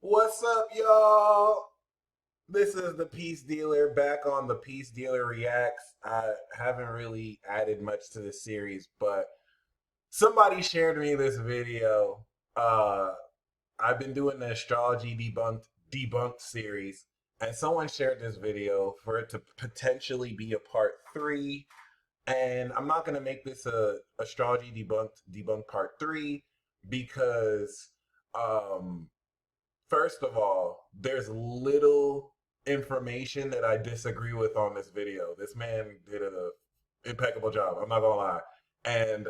What's up, y'all? This is the Peace Dealer back on the Peace Dealer Reacts. I haven't really added much to the series, but somebody shared me this video. Uh, I've been doing the astrology debunked series, and someone shared this video for it to potentially be a part three. And I'm not gonna make this a astrology debunked part three because um first of all, there's little information that I disagree with on this video. This man did an impeccable job. I'm not gonna lie, and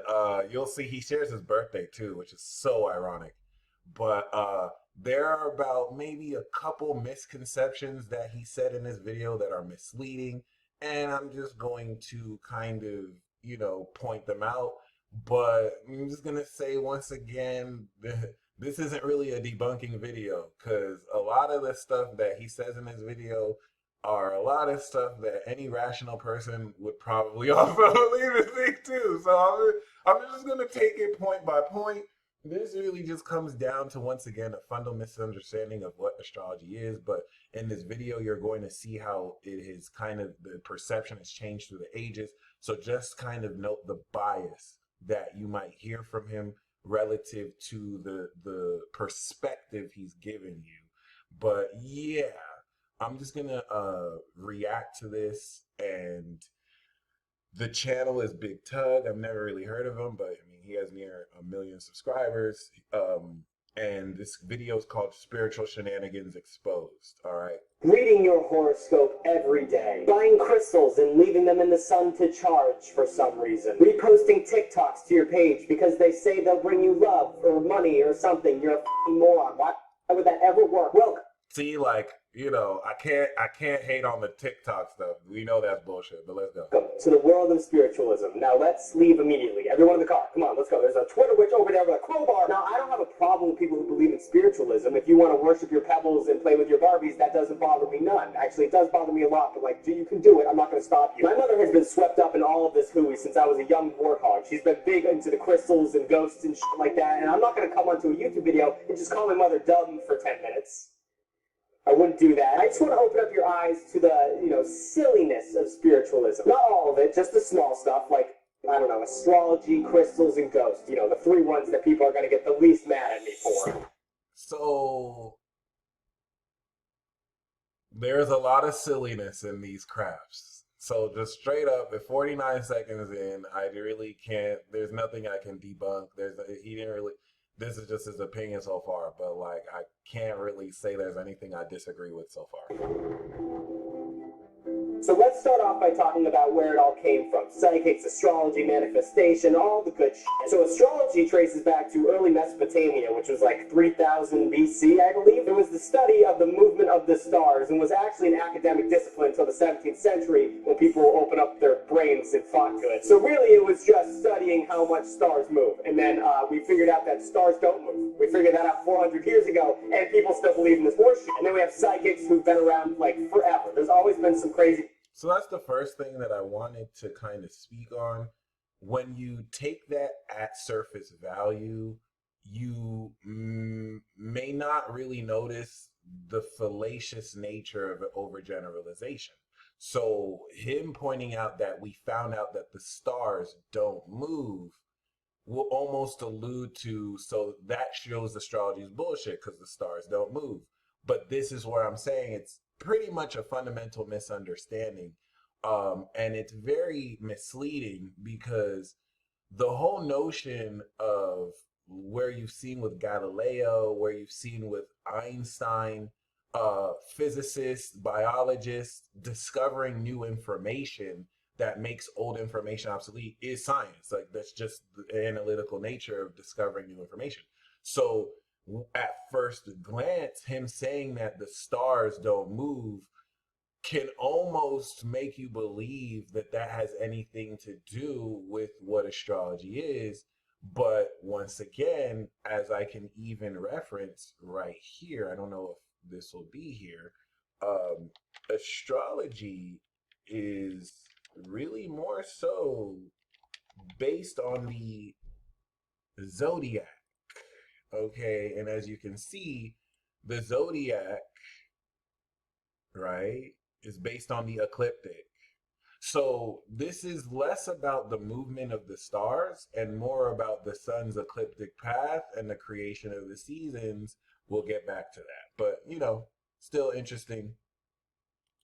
you'll see he shares his birthday too, which is so ironic. But there are about maybe a couple misconceptions that he said in this video that are misleading, and I'm just going to kind of point them out. But I'm just gonna say once again, this isn't really a debunking video because a lot of the stuff that he says in this video are a lot of stuff that any rational person would probably also believe and think too. So I'm just going to take it point by point. This really just comes down to, once again, a fundamental misunderstanding of what astrology is. But in this video, you're going to see how it is kind of the perception has changed through the ages. So just kind of note the bias that you might hear from him relative to the perspective he's given you. But yeah, I'm just gonna react to this, and the channel is Big Tugg. I've never really heard of him, but I mean he has near 1 million subscribers. And this video is called Spiritual Shenanigans Exposed. All right. Reading your horoscope every day, buying crystals and leaving them in the sun to charge for some reason, reposting TikToks to your page because they say they'll bring you love or money or something. You're a f***ing moron. Why would that ever work? Welcome See, like, I can't hate on the TikTok stuff. We know that's bullshit, but let's go. to the world of spiritualism. Now let's leave immediately. Everyone in the car, come on, let's go. There's a Twitter witch over there with a crowbar. Now I don't have a problem with people who believe in spiritualism. If you want to worship your pebbles and play with your Barbies, that doesn't bother me none. Actually, it does bother me a lot, but like, you can do it. I'm not going to stop you. My mother has been swept up in all of this hooey since I was a young warthog. She's been big into the crystals and ghosts and shit like that, and I'm not going to come onto a YouTube video and just call my mother dumb for 10 minutes. I wouldn't do that. I just want to open up your eyes to the, silliness of spiritualism. Not all of it, just the small stuff, like, I don't know, astrology, crystals, and ghosts. The three ones that people are going to get the least mad at me for. So there's a lot of silliness in these crafts. So just straight up, at 49 seconds in, I really can't. There's nothing I can debunk. He didn't really. This is just his opinion so far, but like I can't really say there's anything I disagree with so far. So let's start off by talking about where it all came from. Psychics, astrology, manifestation, all the good shit. So astrology traces back to early Mesopotamia, which was like 3000 BC, I believe. It was the study of the movement of the stars and was actually an academic discipline until the 17th century when people opened up their brains and thought to it. So really it was just studying how much stars move. And then we figured out that stars don't move. We figured that out 400 years ago, and people still believe in this horseshit. And then we have psychics who've been around like forever. There's always been some crazy. So that's the first thing that I wanted to kind of speak on. When you take that at surface value, you may not really notice the fallacious nature of an overgeneralization. So him pointing out that we found out that the stars don't move will almost allude to, so that shows astrology is bullshit because the stars don't move. But this is where I'm saying it's pretty much a fundamental misunderstanding. And it's very misleading because the whole notion of where you've seen with Galileo, where you've seen with Einstein, physicists, biologists discovering new information that makes old information obsolete is science. Like that's just the analytical nature of discovering new information. So at first glance, him saying that the stars don't move can almost make you believe that that has anything to do with what astrology is. But once again, as I can even reference right here, I don't know if this will be here, astrology is really more so based on the zodiac. Okay, and as you can see, The zodiac, right, is based on the ecliptic. So this is less about the movement of the stars and more about the sun's ecliptic path and the creation of the seasons. We'll get back to that. But, still interesting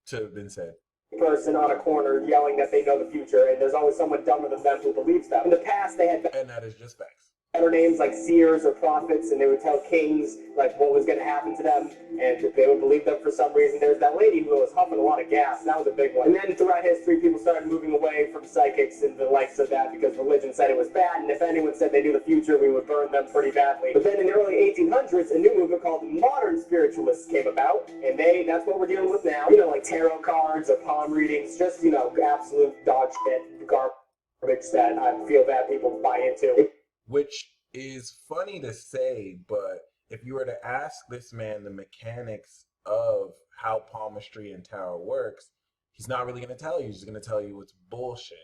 to have been said. Person on a corner yelling that they know the future, and there's always someone dumber than them who believes them. In the past, they had And that is just facts. better names like seers or prophets, and they would tell kings like what was going to happen to them, and they would believe them for some reason. There's that lady who was huffing a lot of gas. That was a big one. And then throughout history, people started moving away from psychics and the likes of that because religion said it was bad, and if anyone said they knew the future, we would burn them pretty badly. But then in the early 1800s, a new movement called modern spiritualists came about, and that's what we're dealing with now. Like tarot cards or palm readings, just, absolute dog shit, garbage that I feel bad people buy into. Which is funny to say, but if you were to ask this man the mechanics of how palmistry and tarot works, he's not really going to tell you. He's just going to tell you it's bullshit.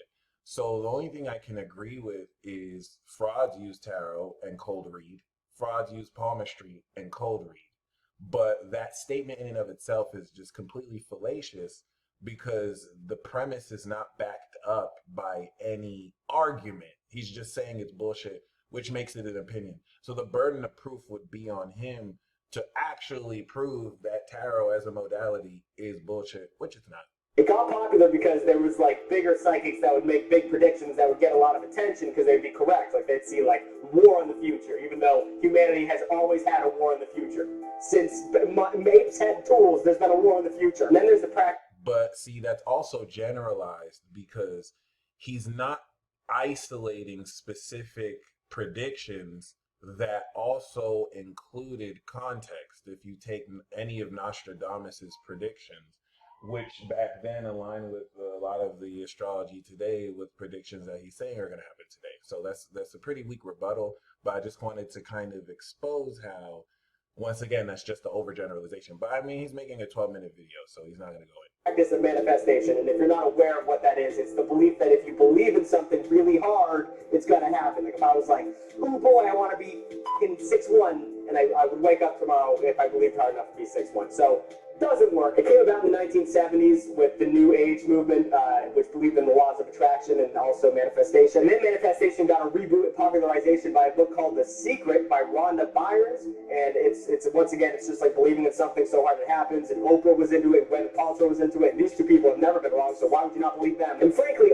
So the only thing I can agree with is frauds use tarot and cold read. Frauds use palmistry and cold read. But that statement in and of itself is just completely fallacious because the premise is not backed up by any argument. He's just saying it's bullshit, which makes it an opinion. So the burden of proof would be on him to actually prove that tarot as a modality is bullshit, which it's not. It got popular because there was like bigger psychics that would make big predictions that would get a lot of attention because they'd be correct. Like they'd see like war in the future, even though humanity has always had a war in the future. Since Mapes had tools, there's been a war in the future. And then there's the practice. But see, that's also generalized because he's not isolating specific predictions that also included context. If you take any of Nostradamus's predictions, which back then aligned with a lot of the astrology today with predictions that he's saying are going to happen today. So that's a pretty weak rebuttal, but I just wanted to kind of expose how, once again, that's just the overgeneralization. But I mean, he's making a 12-minute video, so he's not going to go in. Practice of manifestation, and if you're not aware of what that is, it's the belief that if you believe in something really hard, it's going to happen. Like if I was like, oh boy, I want to be in 6'1", and I would wake up tomorrow if I believed hard enough to be 6'1". So doesn't work. It came about in the 1970s with the New Age movement, which believed in the laws of attraction and also manifestation. And then manifestation got a reboot and popularization by a book called The Secret by Rhonda Byrnes. And it's once again, it's just like believing in something so hard it happens. And Oprah was into it, Gwyneth Paltrow was into it. And these two people have never been wrong, so why would you not believe them? And frankly,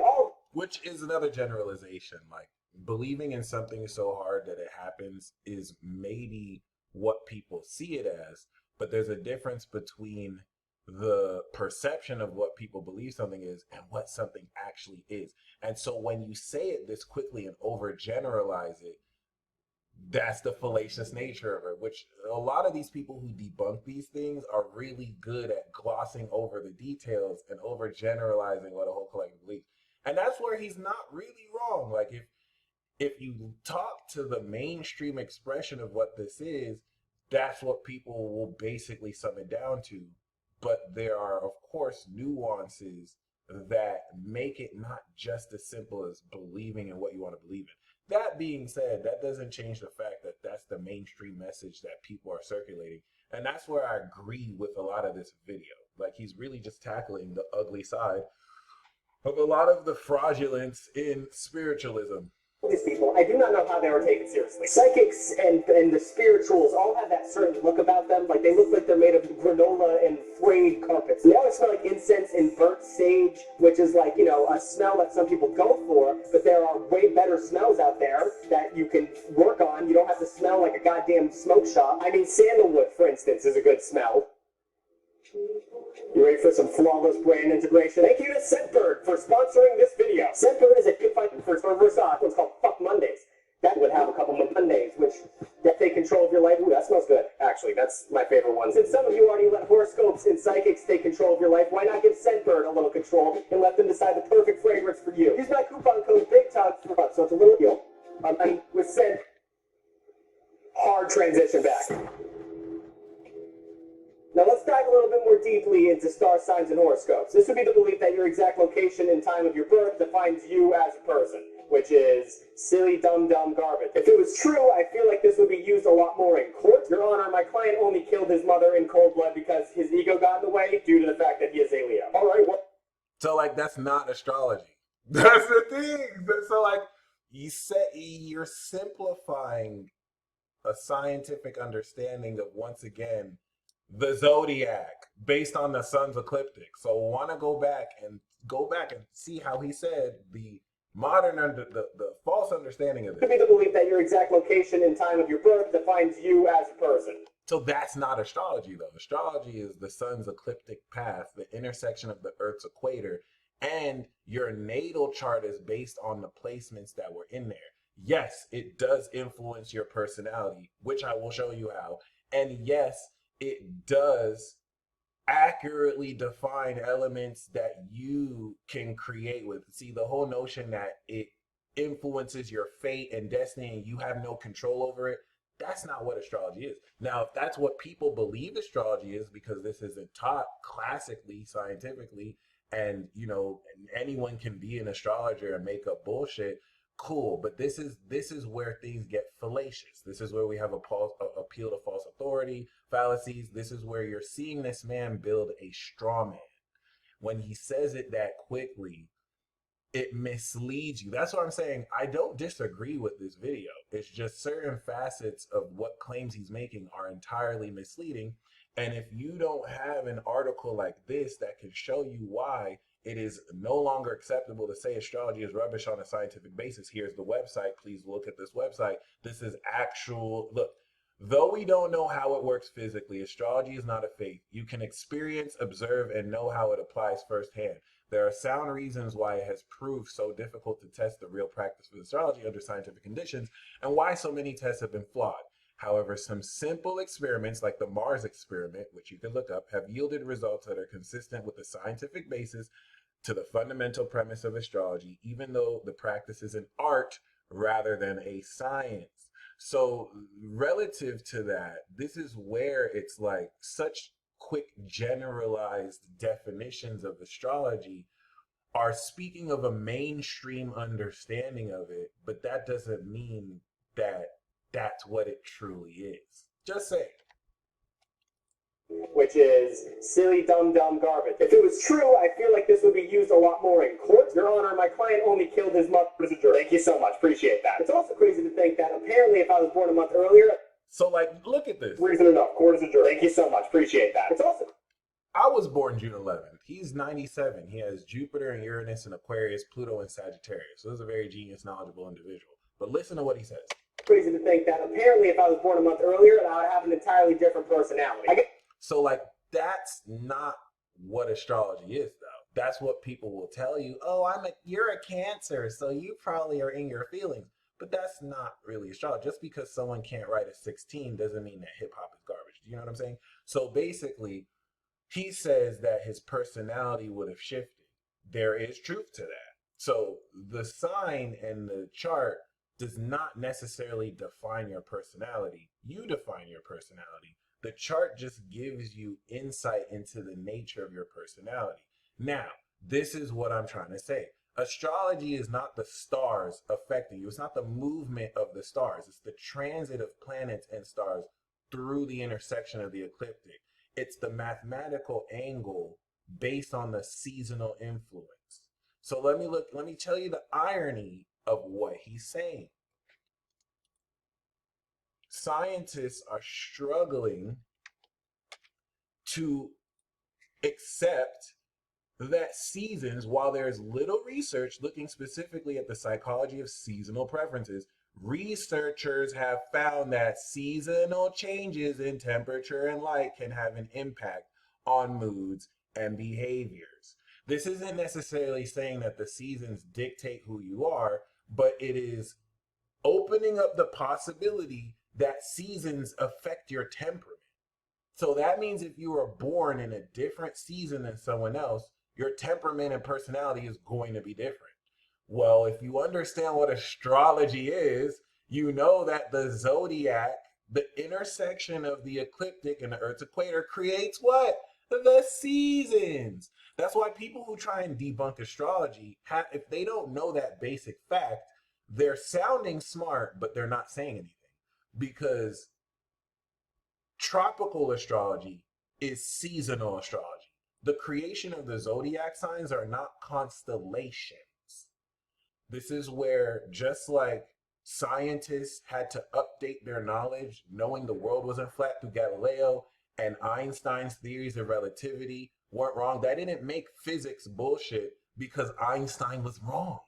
which is another generalization. Like believing in something so hard that it happens is maybe what people see it as. But there's a difference between the perception of what people believe something is and what something actually is. And so when you say it this quickly and overgeneralize it, that's the fallacious nature of it, which a lot of these people who debunk these things are really good at glossing over the details and overgeneralizing what a whole collective believes. And that's where he's not really wrong. Like if you talk to the mainstream expression of what this is, that's what people will basically sum it down to. But there are, of course, nuances that make it not just as simple as believing in what you want to believe in. That being said, that doesn't change the fact that that's the mainstream message that people are circulating. And that's where I agree with a lot of this video. Like he's really just tackling the ugly side of a lot of the fraudulence in spiritualism. These people, I do not know how they were taken seriously. Psychics and the spirituals all have that certain look about them. Like they look like they're made of granola and frayed carpets. They always smell like incense and burnt sage, which is like, a smell that some people go for. But there are way better smells out there that you can work on. You don't have to smell like a goddamn smoke shop. I mean, sandalwood, for instance, is a good smell. You ready for some flawless brand integration? Thank you to Scentbird for sponsoring this video. Scentbird is a good fight for reverse off. What's called Fuck Mondays. That would have a couple of Mondays, which that take control of your life. Ooh, that smells good. Actually, that's my favorite one. Since some of you already let horoscopes and psychics take control of your life, why not give Scentbird a little control and let them decide the perfect fragrance for you? Use my coupon code BIGTUGG for so it's a little deal. And with Scent, hard transition back. Now let's dive a little bit more deeply into star signs and horoscopes. This would be the belief that your exact location and time of your birth defines you as a person. which is silly, dumb garbage. If it was true, I feel like this would be used a lot more in court. Your Honor, my client only killed his mother in cold blood because his ego got in the way due to the fact that he is a Leo. All right, what? So like that's not astrology. That's the thing. So like you're simplifying a scientific understanding of, once again, the zodiac based on the sun's ecliptic. So want to go back and see how he said the modern under the false understanding of Could this. be the belief that your exact location and time of your birth defines you as a person. So that's not astrology, though. Astrology is the sun's ecliptic path, the intersection of the Earth's equator, and your natal chart is based on the placements that were in there. Yes, it does influence your personality, which I will show you how. And yes, it does accurately define elements that you can create with. See, the whole notion that it influences your fate and destiny and you have no control over it, that's not what astrology is. Now, if that's what people believe astrology is, because this isn't taught classically, scientifically, and anyone can be an astrologer and make up bullshit, cool. But this is where things get fallacious. This is where we have appeal to false authority, fallacies. This is where you're seeing this man build a straw man. When he says it that quickly, it misleads you. That's what I'm saying. I don't disagree with this video. It's just certain facets of what claims he's making are entirely misleading. And if you don't have an article like this that can show you why it is no longer acceptable to say astrology is rubbish on a scientific basis, here's the website. Please look at this website. This is actual, look, though we don't know how it works physically, astrology is not a faith. You can experience, observe, and know how it applies firsthand. There are sound reasons why it has proved so difficult to test the real practice of astrology under scientific conditions, and why so many tests have been flawed. However, some simple experiments like the Mars experiment, which you can look up, have yielded results that are consistent with the scientific basis to the fundamental premise of astrology, even though the practice is an art rather than a science. So relative to that, this is where it's like such quick generalized definitions of astrology are speaking of a mainstream understanding of it, but that doesn't mean that that's what it truly is. Just saying. Which is silly, dumb garbage. If it was true, I feel like this would be used a lot more in court. Your Honor, my client only killed his mother as a jerk. Thank you so much. Appreciate that. It's also crazy to think that apparently if I was born a month earlier... So, like, look at this. Reason enough. Court is a jerk. Thank you so much. Appreciate that. It's also... I was born June 11th. He's 97. He has Jupiter and Uranus and Aquarius, Pluto and Sagittarius. So he's a very genius, knowledgeable individual. But listen to what he says. Crazy to think that apparently if I was born a month earlier, I would have an entirely different personality. So, like, that's not what astrology is, though. That's what people will tell you. Oh, you're a Cancer, so you probably are in your feelings. But that's not really astrology. Just because someone can't write a 16 doesn't mean that hip hop is garbage. Do you know what I'm saying? So basically, he says that his personality would have shifted. There is truth to that. So the sign and the chart does not necessarily define your personality. You define your personality. The chart just gives you insight into the nature of your personality. Now, this is what I'm trying to say. Astrology is not the stars affecting you. It's not the movement of the stars. It's the transit of planets and stars through the intersection of the ecliptic. It's the mathematical angle based on the seasonal influence. So let me tell you the irony of what he's saying. Scientists are struggling to accept that seasons, while there's little research looking specifically at the psychology of seasonal preferences, researchers have found that seasonal changes in temperature and light can have an impact on moods and behaviors. This isn't necessarily saying that the seasons dictate who you are, but it is opening up the possibility that seasons affect your temperament. So that means if you were born in a different season than someone else, your temperament and personality is going to be different. Well, if you understand what astrology is, you know that the zodiac, the intersection of the ecliptic and the Earth's equator, creates what? The seasons. That's why people who try and debunk astrology, if they don't know that basic fact, they're sounding smart, but they're not saying anything because tropical astrology is seasonal astrology. The creation of the zodiac signs are not constellations. This is where, just like scientists had to update their knowledge, knowing the world wasn't flat through Galileo, and Einstein's theories of relativity weren't wrong, that didn't make physics bullshit because Einstein was wrong.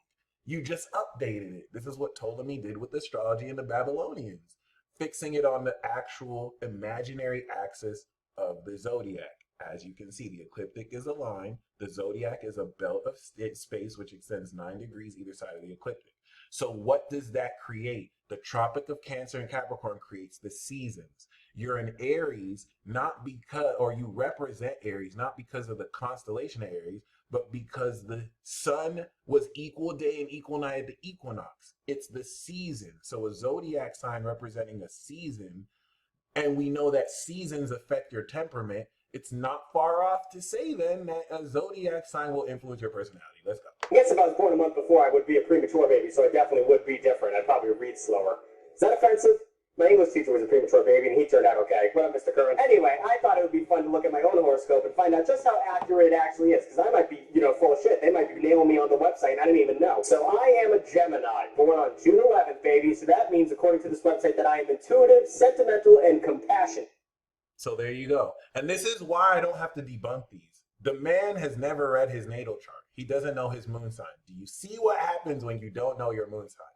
You just updated it. This is what Ptolemy did with astrology and the Babylonians, fixing it on the actual imaginary axis of the zodiac. As you can see, the ecliptic is a line. The zodiac is a belt of space which extends 9 degrees either side of the ecliptic. So what does that create? The Tropic of Cancer and Capricorn creates the seasons. You're in Aries, not because, or you represent Aries, not because of the constellation of Aries, but because the sun was equal day and equal night at the equinox. It's the season. So a zodiac sign representing a season, and we know that seasons affect your temperament. It's not far off to say then that a zodiac sign will influence your personality. Let's go. I guess if I was born a month before, I would be a premature baby, so I definitely would be different. I'd probably read slower. Is that offensive? My English teacher was a premature baby, and he turned out okay. What up, Mr. Curran? Anyway, I thought it would be fun to look at my own horoscope and find out just how accurate it actually is, because I might be, full of shit. They might be nailing me on the website, and I didn't even know. So I am a Gemini, born on June 11th, baby, so that means, according to this website, that I am intuitive, sentimental, and compassionate. So there you go. And this is why I don't have to debunk these. The man has never read his natal chart. He doesn't know his moon sign. Do you see what happens when you don't know your moon sign?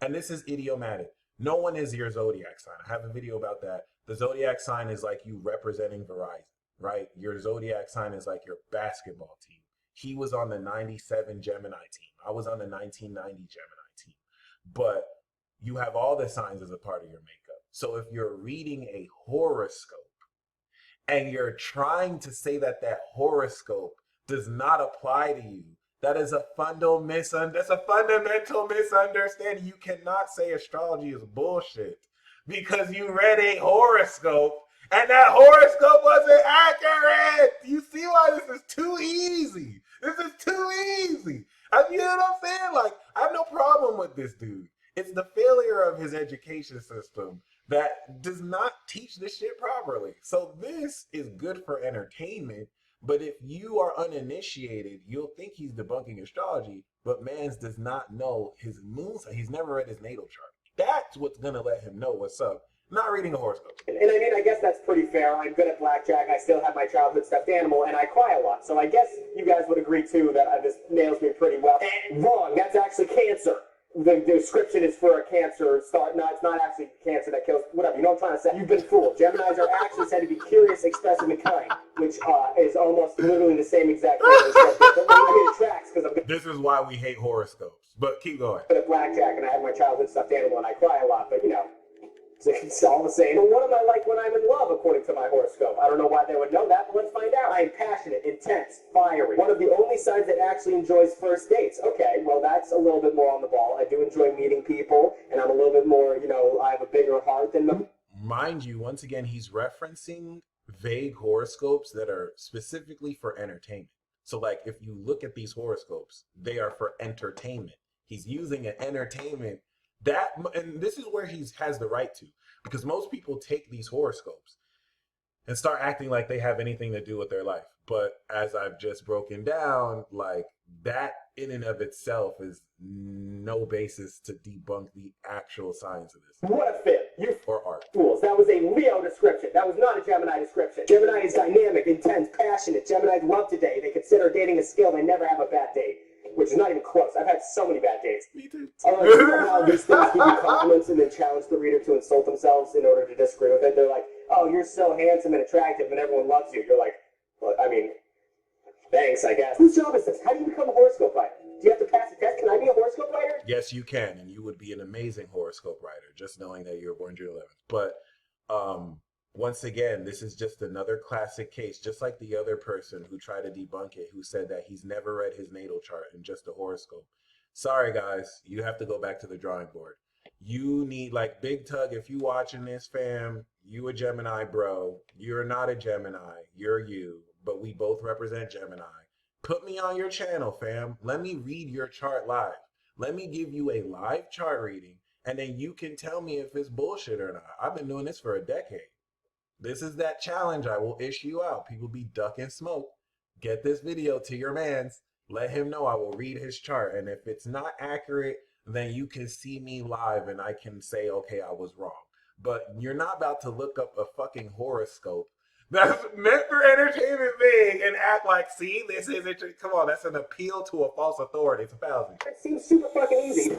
And this is idiomatic. No one is your zodiac sign. I have a video about that. The zodiac sign is like you representing Verizon, right? Your zodiac sign is like your basketball team. He was on the 97 Gemini team. I was on the 1990 Gemini team. But you have all the signs as a part of your makeup. So if you're reading a horoscope and you're trying to say that that horoscope does not apply to you, that is a fundamental misunderstanding. You cannot say astrology is bullshit because you read a horoscope and that horoscope wasn't accurate. You see why this is too easy? This is too easy. You know what I'm saying? Like, I have no problem with this dude. It's the failure of his education system that does not teach this shit properly. So this is good for entertainment. But if you are uninitiated, you'll think he's debunking astrology, but Mans does not know his moon sign. He's never read his natal chart. That's what's going to let him know what's up. Not reading a horoscope. And I mean, I guess that's pretty fair. I'm good at blackjack. I still have my childhood stuffed animal, and I cry a lot. So I guess you guys would agree, too, that this nails me pretty well. And wrong. That's actually cancer. The description is for a cancer start. No, it's not actually cancer that kills. Whatever. You know what I'm trying to say? You've been fooled. Geminis are actually said to be curious, expressive, and kind, which is almost literally the same exact thing. It tracks because I'm. This is why we hate horoscopes. But keep going. I'm good at blackjack, and I have my childhood stuffed animal, and I cry a lot. But it's all the same. But what am I like when I'm in love, according to my horoscope? I don't know why they would know that, but let's find out. I am passionate, intense, fiery. One of the only signs that actually enjoys first dates. Okay, well, that's a little bit more on the ball. I do enjoy meeting people, and I'm a little bit more, I have a bigger heart than them. Mind you, once again, he's referencing vague horoscopes that are specifically for entertainment. So, like, if you look at these horoscopes, they are for entertainment. He's using an entertainment and this is where he has the right to, because most people take these horoscopes and start acting like they have anything to do with their life. But as I've just broken down, like, that in and of itself is no basis to debunk the actual science of this. What a fit. You or art. Fools. That was a Leo description. That was not a Gemini description. Gemini is dynamic, intense, passionate. Geminis love to date. They consider dating a skill. They never have a bad date. Which is not even close. I've had so many bad dates. Me too. I like to know how these things give you compliments and then challenge the reader to insult themselves in order to disagree with it. They're like, oh, you're so handsome and attractive and everyone loves you. You're like, well, I mean, thanks, I guess. Whose job is this? How do you become a horoscope writer? Do you have to pass a test? Can I be a horoscope writer? Yes, you can, and you would be an amazing horoscope writer, just knowing that you were born June 11th. But once again, this is just another classic case, just like the other person who tried to debunk it, who said that he's never read his natal chart and just a horoscope. Sorry, guys, you have to go back to the drawing board. You need, like, Big Tugg, if you watching this, fam, you a Gemini, bro. You're not a Gemini. You're you, but we both represent Gemini. Put me on your channel, fam. Let me read your chart live. Let me give you a live chart reading, and then you can tell me if it's bullshit or not. I've been doing this for a decade. This is that challenge I will issue out. People be ducking smoke. Get this video to your mans. Let him know I will read his chart. And if it's not accurate, then you can see me live and I can say, okay, I was wrong. But you're not about to look up a fucking horoscope that's meant for entertainment thing and act like, see, this is it. Come on, that's an appeal to a false authority. It's a fallacy. It seems super fucking easy.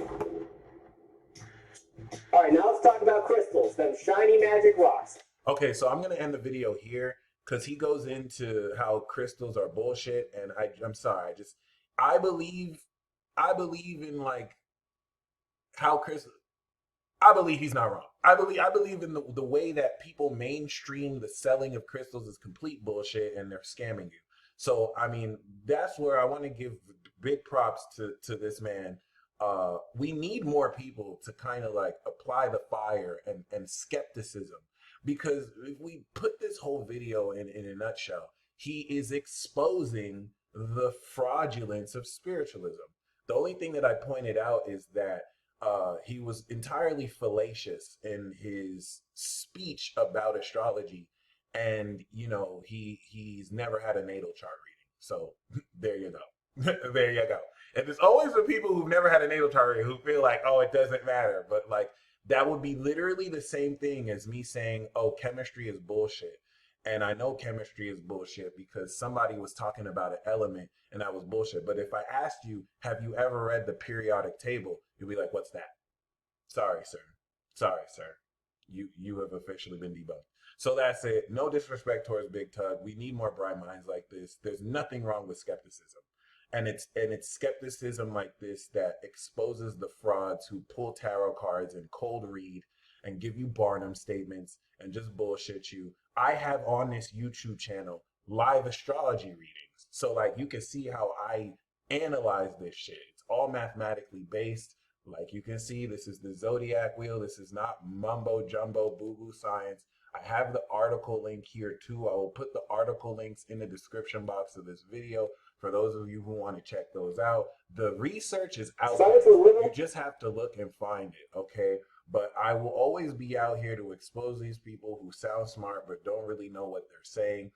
All right, now let's talk about crystals, them shiny magic rocks. Okay, so I'm gonna end the video here because he goes into how crystals are bullshit, and I'm sorry, I believe I believe in like how crystal. I believe he's not wrong. I believe in the way that people mainstream the selling of crystals is complete bullshit and they're scamming you. So I mean that's where I want to give big props to this man. We need more people to kind of like apply the fire and skepticism, because if we put this whole video in a nutshell, he is exposing the fraudulence of spiritualism. The only thing that I pointed out is that he was entirely fallacious in his speech about astrology, and you know he's never had a natal chart reading. So there you go, there you go. And there's always the people who've never had a natal chart reading who feel like, oh, it doesn't matter, but like that would be literally the same thing as me saying, oh, chemistry is bullshit. And I know chemistry is bullshit because somebody was talking about an element and that was bullshit. But if I asked you, have you ever read the periodic table? You'll be like, what's that? Sorry, sir. Sorry, sir. You have officially been debunked. So that's it. No disrespect towards Big Tugg. We need more bright minds like this. There's nothing wrong with skepticism. And it's skepticism like this that exposes the frauds who pull tarot cards and cold read and give you Barnum statements and just bullshit you. I have on this YouTube channel live astrology readings. So like you can see how I analyze this shit. It's all mathematically based. Like you can see, this is the zodiac wheel. This is not mumbo jumbo boo boo science. I have the article link here too. I will put the article links in the description box of this video for those of you who want to check those out. The research is out there. You just have to look and find it, okay? But I will always be out here to expose these people who sound smart but don't really know what they're saying.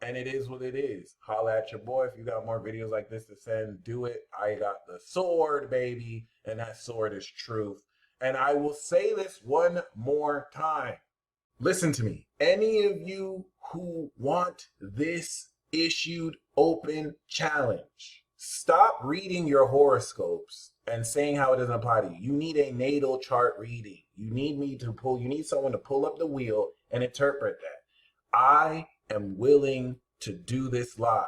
And it is what it is. Holla at your boy. If you got more videos like this to send, do it. I got the sword, baby, and that sword is truth. And I will say this one more time. Listen to me. Any of you who want this issued open challenge, stop reading your horoscopes and saying how it doesn't apply to you. You need a natal chart reading. You need someone to pull up the wheel and interpret that. I am willing to do this live.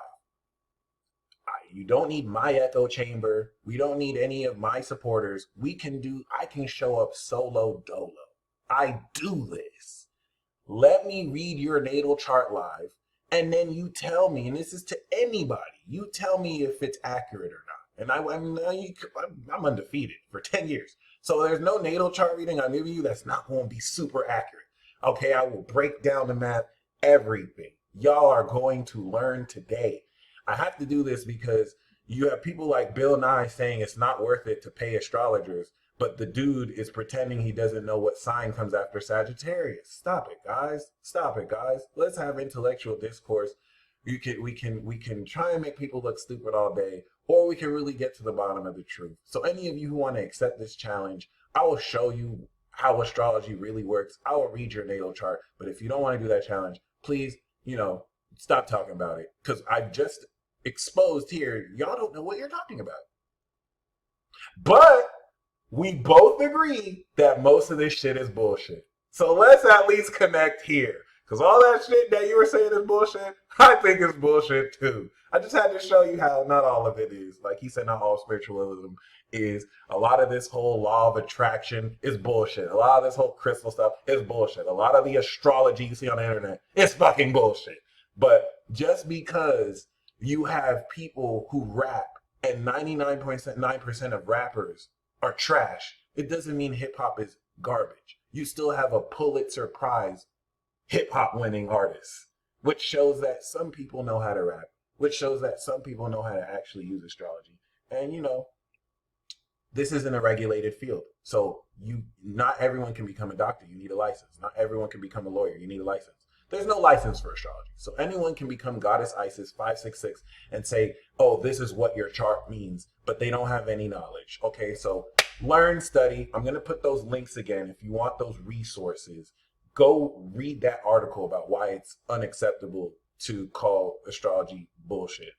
You don't need my echo chamber. We don't need any of my supporters. I can show up solo dolo. I do this. Let me read your natal chart live, and then you tell me, and this is to anybody, you tell me if it's accurate or not. And I'm undefeated for 10 years. So there's no natal chart reading I'm giving you that's not going to be super accurate. Okay, I will break down the math, everything. Y'all are going to learn today. I have to do this because you have people like Bill Nye saying it's not worth it to pay astrologers, but the dude is pretending he doesn't know what sign comes after Sagittarius. Stop it, guys. Stop it, guys. Let's have intellectual discourse. We can try and make people look stupid all day, or we can really get to the bottom of the truth. So any of you who want to accept this challenge, I will show you how astrology really works. I will read your natal chart. But if you don't want to do that challenge, please, stop talking about it. Because I've just exposed here, y'all don't know what you're talking about. But we both agree that most of this shit is bullshit. So let's at least connect here. Because all that shit that you were saying is bullshit, I think is bullshit too. I just had to show you how not all of it is. Like he said, not all spiritualism is. A lot of this whole law of attraction is bullshit. A lot of this whole crystal stuff is bullshit. A lot of the astrology you see on the internet is fucking bullshit. But just because you have people who rap and 99.9% of rappers are trash, it doesn't mean hip hop is garbage. You still have a Pulitzer Prize hip hop winning artist, which shows that some people know how to rap, which shows that some people know how to actually use astrology. And this isn't a regulated field. So not everyone can become a doctor. You need a license. Not everyone can become a lawyer. You need a license. There's no license for astrology. So anyone can become Goddess Isis 566 and say, oh, this is what your chart means, but they don't have any knowledge. Okay, so learn, study. I'm going to put those links again. If you want those resources, go read that article about why it's unacceptable to call astrology bullshit.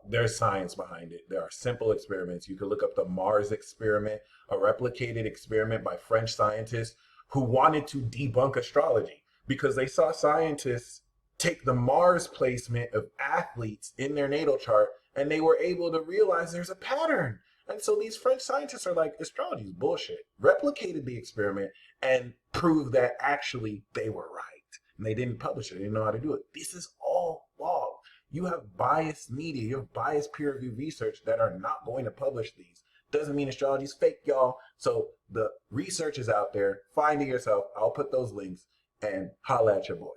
There's science behind it. There are simple experiments. You can look up the Mars experiment, a replicated experiment by French scientists who wanted to debunk astrology because they saw scientists take the Mars placement of athletes in their natal chart and they were able to realize there's a pattern. And so these French scientists are like, astrology is bullshit. Replicated the experiment and proved that actually they were right. And they didn't publish it. They didn't know how to do it. This is all log. You have biased media, you have biased peer-reviewed research that are not going to publish these. Doesn't mean astrology is fake, y'all. So the research is out there. Find it yourself. I'll put those links and holla at your boy.